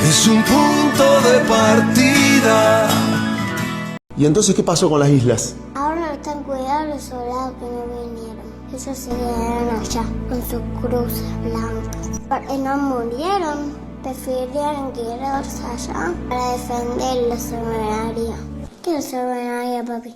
es un punto de partida. ¿Y entonces qué pasó con las islas? Ahora están cuidando los soldados que no vinieron. Esos se quedaron allá con sus cruces blancas. No murieron, prefirieron quedarse allá para defender la soberanía. ¿Qué es la soberanía, papi?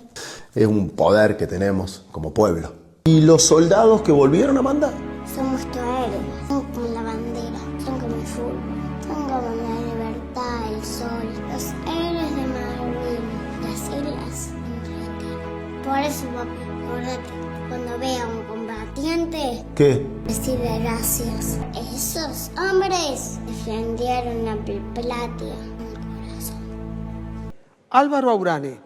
Es un poder que tenemos como pueblo. ¿Y los soldados que volvieron, Amanda? Son nuestros héroes, son como la bandera, son como el fútbol, son como la libertad, el sol, los héroes de Malvinas, las islas, un retiro. Por eso, papi, acordate, cuando vea un combatiente, ¿Qué? decirle gracias. Esos hombres defendieron la Patria. Álvaro Aurane,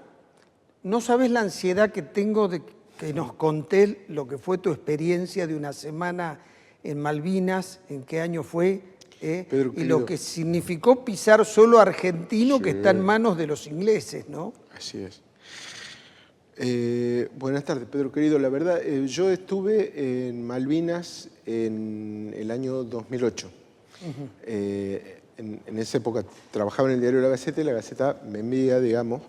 no sabes la ansiedad que tengo de que nos contés lo que fue tu experiencia de una semana en Malvinas, en qué año fue, Pedro, y lo que significó pisar suelo argentino Sí. que está en manos de los ingleses, ¿no? Así es. Buenas tardes, Pedro querido. La verdad, yo estuve en Malvinas en el año 2008. En esa época trabajaba en el diario La Gaceta y La Gaceta me envía, digamos.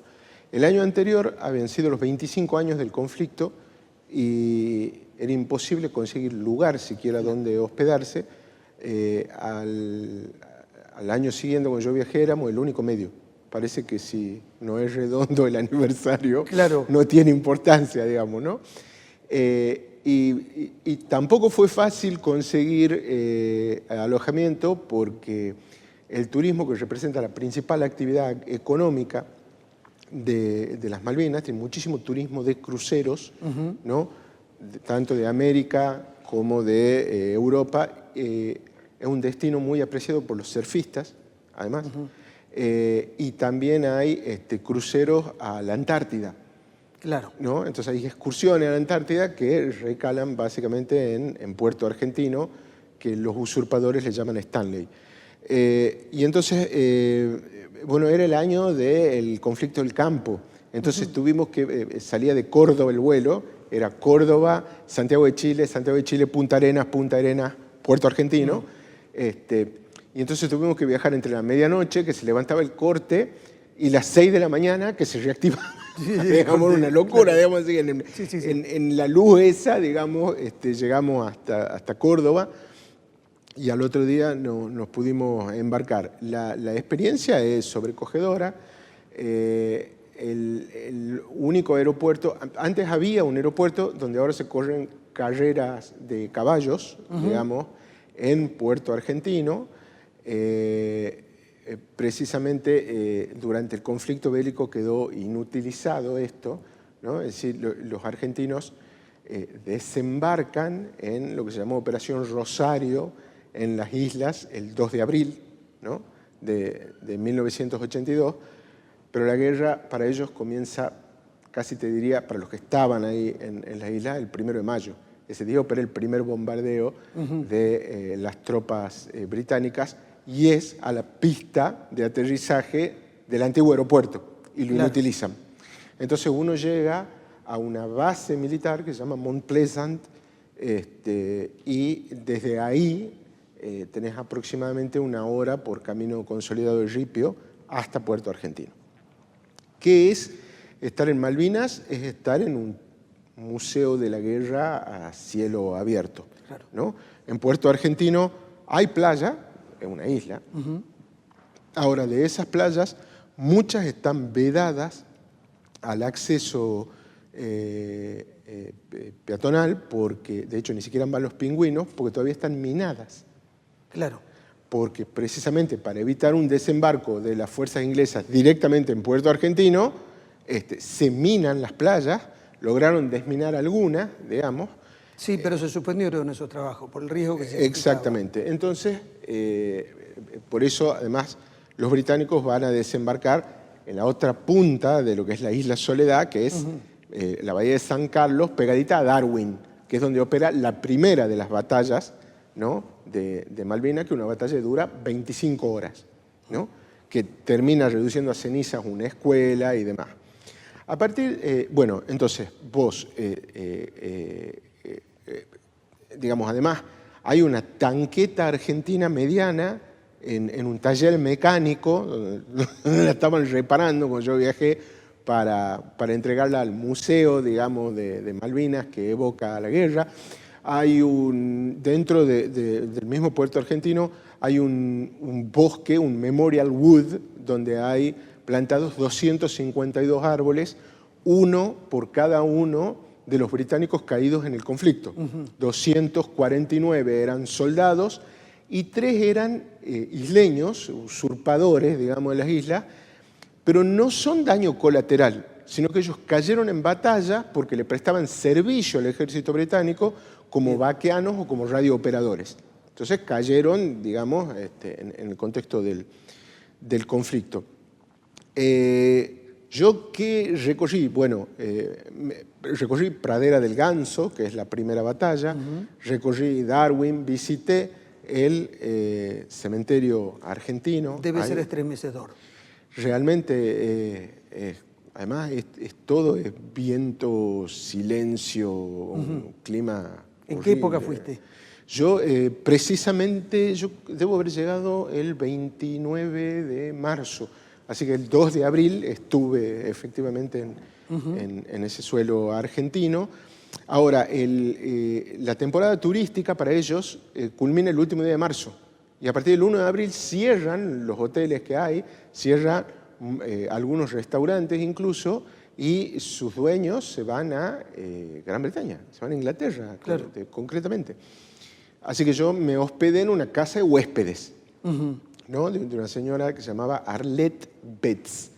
El año anterior habían sido los 25 años del conflicto y era imposible conseguir lugar siquiera donde hospedarse. Al año siguiente, cuando yo viajé, éramos el único medio. Parece que si no es redondo el aniversario, Claro. no tiene importancia, digamos, ¿no? Y tampoco fue fácil conseguir alojamiento porque el turismo, que representa la principal actividad económica de las Malvinas, tiene muchísimo turismo de cruceros, ¿no? Tanto de América como de Europa. Es un destino muy apreciado por los surfistas, además. Y también hay cruceros a la Antártida. Claro. ¿No? Entonces hay excursiones a la Antártida que recalan básicamente en Puerto Argentino, que los usurpadores le llaman Stanley. Y entonces, bueno, era el año del conflicto del campo. Entonces tuvimos que, salía de Córdoba el vuelo, era Córdoba, Santiago de Chile, Punta Arenas, Puerto Argentino. Y entonces tuvimos que viajar entre la medianoche, que se levantaba el corte, y las 6 de la mañana, que se reactivaba. Digamos, una locura, digamos así, en la luz esa, digamos, llegamos hasta Córdoba y al otro día nos pudimos embarcar. La experiencia es sobrecogedora. El único aeropuerto, antes había un aeropuerto donde ahora se corren carreras de caballos, digamos, en Puerto Argentino. Precisamente durante el conflicto bélico quedó inutilizado esto, ¿no? Es decir, los argentinos desembarcan en lo que se llamó Operación Rosario en las islas el 2 de abril, ¿no? de 1982, pero la guerra para ellos comienza, casi te diría, para los que estaban ahí en las islas, el 1 de mayo. Ese día opera el primer bombardeo de las tropas británicas, y es a la pista de aterrizaje del antiguo aeropuerto, y lo inutilizan. Entonces uno llega a una base militar que se llama Mount Pleasant, y desde ahí tenés aproximadamente una hora por camino consolidado de Ripio hasta Puerto Argentino. ¿Qué es estar en Malvinas? Es estar en un museo de la guerra a cielo abierto, ¿no? En Puerto Argentino hay playa, es una isla. Ahora, de esas playas, muchas están vedadas al acceso peatonal, porque de hecho ni siquiera van los pingüinos, porque todavía están minadas. Claro. Porque precisamente para evitar un desembarco de las fuerzas inglesas directamente en Puerto Argentino, se minan las playas, lograron desminar algunas, digamos. Sí, pero se suspendieron esos trabajos por el riesgo que se Exactamente. Entonces, por eso, además, los británicos van a desembarcar en la otra punta de lo que es la isla Soledad, que es la bahía de San Carlos, pegadita a Darwin, que es donde opera la primera de las batallas, ¿no? de Malvinas, que una batalla dura 25 horas, ¿no? Que termina reduciendo a cenizas una escuela y demás. A partir, bueno, entonces vos, digamos, además, hay una tanqueta argentina mediana en un taller mecánico, donde la estaban reparando cuando yo viajé, para entregarla al museo, digamos, de Malvinas, que evoca la guerra. Hay dentro del mismo puerto argentino, hay un bosque, un memorial wood, donde hay plantados 252 árboles, uno por cada uno de los británicos caídos en el conflicto. 249 eran soldados y 3 eran isleños, usurpadores, digamos, de las islas, pero no son daño colateral, sino que ellos cayeron en batalla porque le prestaban servicio al ejército británico como vaqueanos o como radiooperadores. Entonces cayeron, digamos, en el contexto del conflicto. ¿Yo qué recorrí? Bueno, recorrí Pradera del Ganso, que es la primera batalla, recorrí Darwin, visité el cementerio argentino. Debe ser estremecedor. Realmente, además, todo es viento, silencio, un clima ¿En horrible. qué época fuiste? Yo, precisamente, yo debo haber llegado el 29 de marzo. Así que el 2 de abril estuve efectivamente en ese suelo argentino. Ahora, la temporada turística para ellos culmina el último día de marzo. Y a partir del 1 de abril cierran los hoteles que hay, cierran algunos restaurantes incluso, y sus dueños se van a Gran Bretaña, se van a Inglaterra, claro, concretamente. Así que yo me hospedé en una casa de huéspedes, ¿no? de una señora que se llamaba Arlette Betts.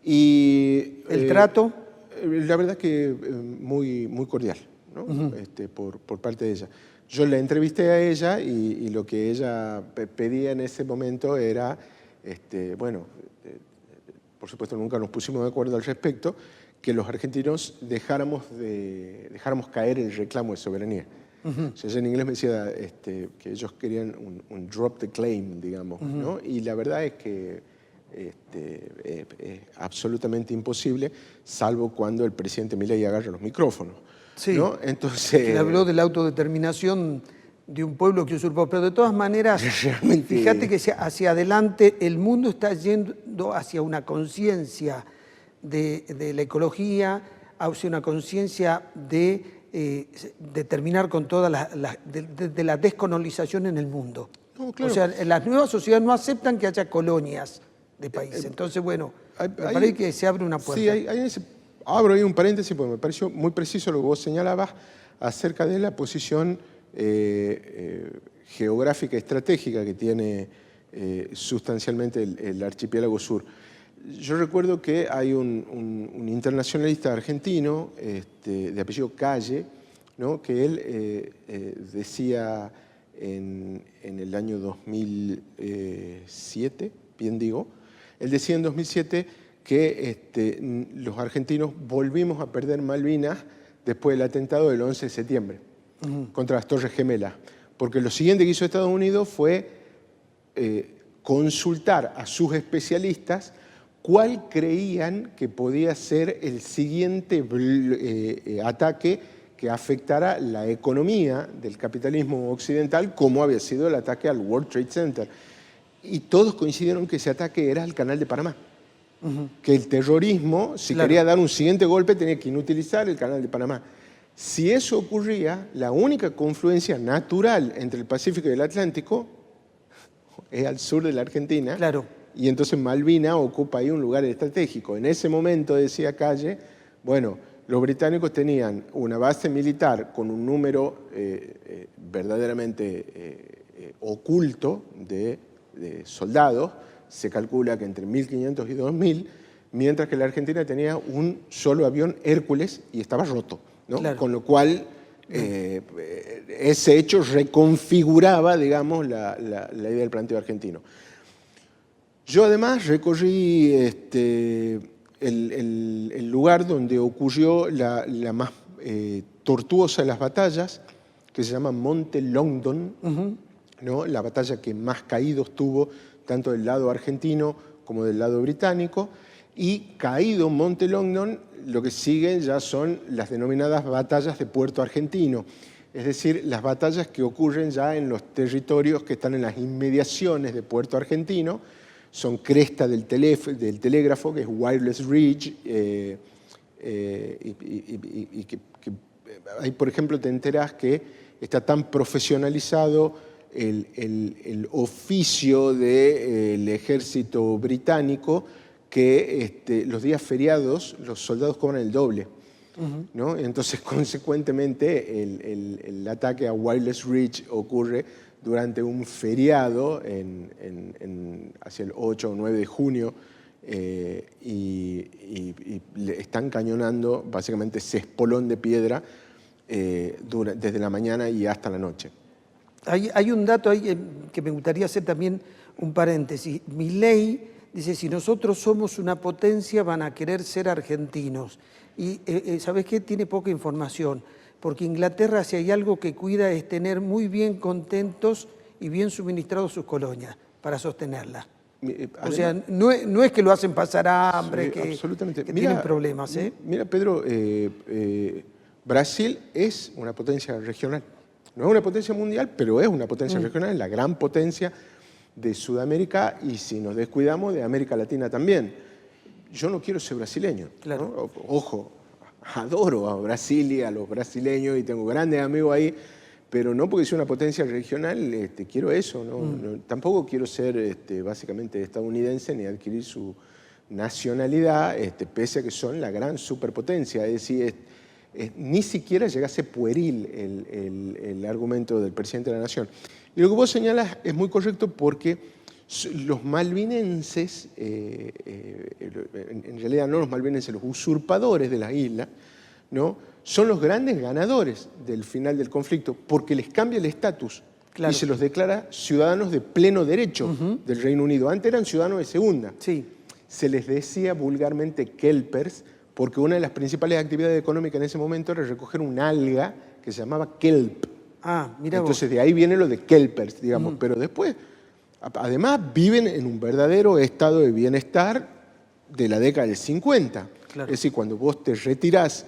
Y, ¿El trato? La verdad que muy, muy cordial, ¿no? Por parte de ella. Yo la entrevisté a ella y lo que ella pedía en ese momento era, bueno, por supuesto nunca nos pusimos de acuerdo al respecto, que los argentinos dejáramos caer el reclamo de soberanía. O sea, ella en inglés me decía que ellos querían un drop the claim, digamos, ¿no? Y la verdad es que es absolutamente imposible, salvo cuando el presidente Milei agarra los micrófonos. Sí, ¿no? Entonces, él habló de la autodeterminación de un pueblo que usurpó, pero de todas maneras, realmente, fíjate que hacia adelante el mundo está yendo hacia una conciencia de la ecología, hacia una conciencia de terminar con toda la descolonización en el mundo. No, claro. O sea, las nuevas sociedades no aceptan que haya colonias de países. Entonces, bueno, me parece que se abre una puerta. Sí, abro ahí un paréntesis porque me pareció muy preciso lo que vos señalabas acerca de la posición geográfica estratégica que tiene sustancialmente el archipiélago sur. Yo recuerdo que hay un internacionalista argentino de apellido Calle, ¿no? Que él decía en el año 2007, bien digo, él decía en 2007 que los argentinos volvimos a perder Malvinas después del atentado del 11 de septiembre contra las Torres Gemelas, porque lo siguiente que hizo Estados Unidos fue consultar a sus especialistas cuál creían que podía ser el siguiente ataque que afectara la economía del capitalismo occidental, como había sido el ataque al World Trade Center. Y todos coincidieron que ese ataque era el Canal de Panamá. Que el terrorismo, si quería dar un siguiente golpe, tenía que inutilizar el Canal de Panamá. Si eso ocurría, la única confluencia natural entre el Pacífico y el Atlántico es al sur de la Argentina. Claro. Y entonces Malvinas ocupa ahí un lugar estratégico. En ese momento, decía Calle, bueno, los británicos tenían una base militar con un número verdaderamente oculto de soldados. Se calcula que entre 1.500 y 2.000, mientras que la Argentina tenía un solo avión Hércules y estaba roto, ¿no? Claro. Con lo cual ese hecho reconfiguraba, digamos, la idea del planteo argentino. Yo además recorrí el lugar donde ocurrió la más tortuosa de las batallas, que se llama Monte Longdon, ¿no? La batalla que más caídos tuvo, tanto del lado argentino como del lado británico. Y caído Monte Longdon, lo que siguen ya son las denominadas batallas de Puerto Argentino. es decir, las batallas que ocurren ya en los territorios que están en las inmediaciones de Puerto Argentino, son cresta del telégrafo, que es Wireless Ridge, y que ahí, por ejemplo, te enterás que está tan profesionalizado el oficio del ejército británico que los días feriados los soldados cobran el doble. ¿No? Entonces, consecuentemente, el ataque a Wireless Ridge ocurre durante un feriado hacia el 8 o 9 de junio y le están cañonando básicamente ese espolón de piedra desde la mañana y hasta la noche. Hay un dato ahí que me gustaría hacer también un paréntesis. Milei dice, si nosotros somos una potencia van a querer ser argentinos. Y ¿sabes qué? Tiene poca información, porque Inglaterra, si hay algo que cuida, es tener muy bien contentos y bien suministrados sus colonias para sostenerlas. O sea, no es que lo hacen pasar hambre, que tienen problemas. Mira, Pedro, Brasil es una potencia regional. No es una potencia mundial, pero es una potencia regional, es la gran potencia de Sudamérica y, si nos descuidamos, de América Latina también. Yo no quiero ser brasileño. Claro. ¿No? Ojo, adoro a Brasil y a los brasileños y tengo grandes amigos ahí, pero no porque sea una potencia regional quiero eso. No, tampoco quiero ser básicamente estadounidense ni adquirir su nacionalidad, pese a que son la gran superpotencia. Es decir, ni siquiera llegase pueril el argumento del presidente de la Nación. Y lo que vos señalas es muy correcto porque los malvinenses, en realidad no los malvinenses, los usurpadores de la isla, ¿no? Son los grandes ganadores del final del conflicto porque les cambia el estatus y se los declara ciudadanos de pleno derecho del Reino Unido. Antes eran ciudadanos de segunda. Sí. Se les decía vulgarmente kelpers porque una de las principales actividades económicas en ese momento era recoger un alga que se llamaba kelp. Ah, mira vos. Entonces de ahí viene lo de kelpers, digamos, pero después... Además, viven en un verdadero estado de bienestar de la década del 50. Claro. Es decir, cuando vos te retirás,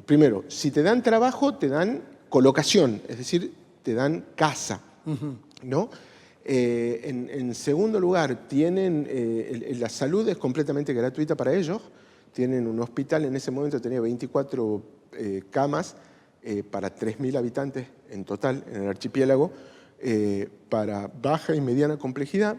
primero, si te dan trabajo, te dan colocación, es decir, te dan casa, ¿no? En segundo lugar, tienen, la salud es completamente gratuita para ellos. Tienen un hospital, en ese momento tenía 24 camas para 3.000 habitantes en total en el archipiélago. Para baja y mediana complejidad,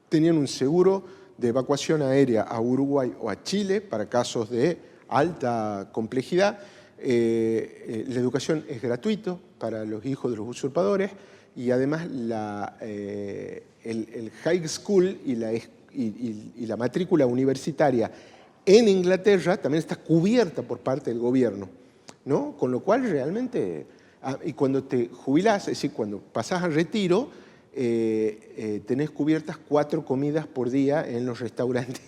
tenían un seguro de evacuación aérea a Uruguay o a Chile para casos de alta complejidad. La educación es gratuita para los hijos de los usurpadores y además el high school y la matrícula universitaria en Inglaterra también está cubierta por parte del gobierno, ¿no? Con lo cual realmente... y cuando te jubilás, es decir, cuando pasás al retiro, tenés cubiertas 4 comidas por día en los restaurantes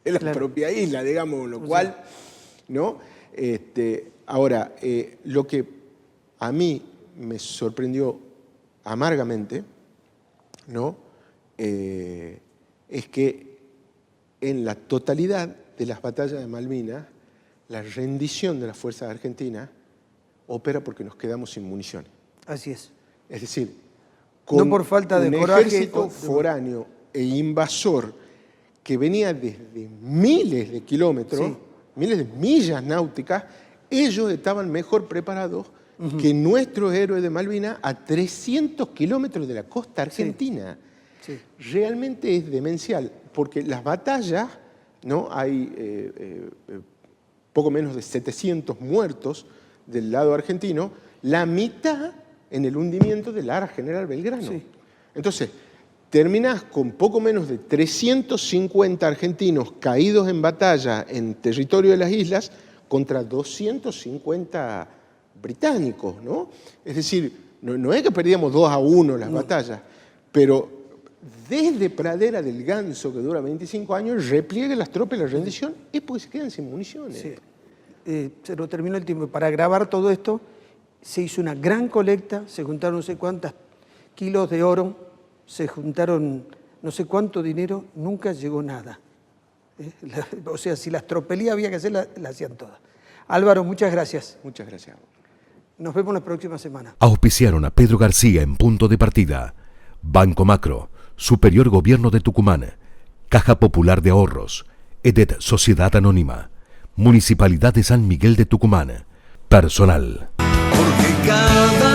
de la propia isla, digamos, lo cual, ¿no? Ahora, lo que a mí me sorprendió amargamente, ¿no? Es que en la totalidad de las batallas de Malvinas, la rendición de las fuerzas argentinas opera porque nos quedamos sin municiones. Así es. Es decir, con no por falta de un coraje, ejército foráneo e invasor que venía desde miles de kilómetros, miles de millas náuticas, ellos estaban mejor preparados que nuestros héroes de Malvinas a 300 kilómetros de la costa argentina. Sí. Sí. Realmente es demencial, porque las batallas, ¿no? Hay poco menos de 700 muertos del lado argentino, la mitad en el hundimiento del Ara General Belgrano. Sí. Entonces, terminás con poco menos de 350 argentinos caídos en batalla en territorio de las islas contra 250 británicos, ¿no? Es decir, no es que perdíamos 2-1 las batallas, pero desde Pradera del Ganso, que dura 25 años, repliegue las tropas y la rendición, es porque se quedan sin municiones. Sí. Se nos terminó el tiempo. Para grabar todo esto, se hizo una gran colecta, se juntaron no sé cuántos kilos de oro, se juntaron no sé cuánto dinero, nunca llegó nada. O sea, si las tropelías había que hacer, las hacían todas. Álvaro, muchas gracias. Muchas gracias. Nos vemos la próxima semana. Auspiciaron a Pedro García en Punto de Partida. Banco Macro, Superior Gobierno de Tucumán, Caja Popular de Ahorros, EDET Sociedad Anónima, Municipalidad de San Miguel de Tucumán. Personal. Porque cada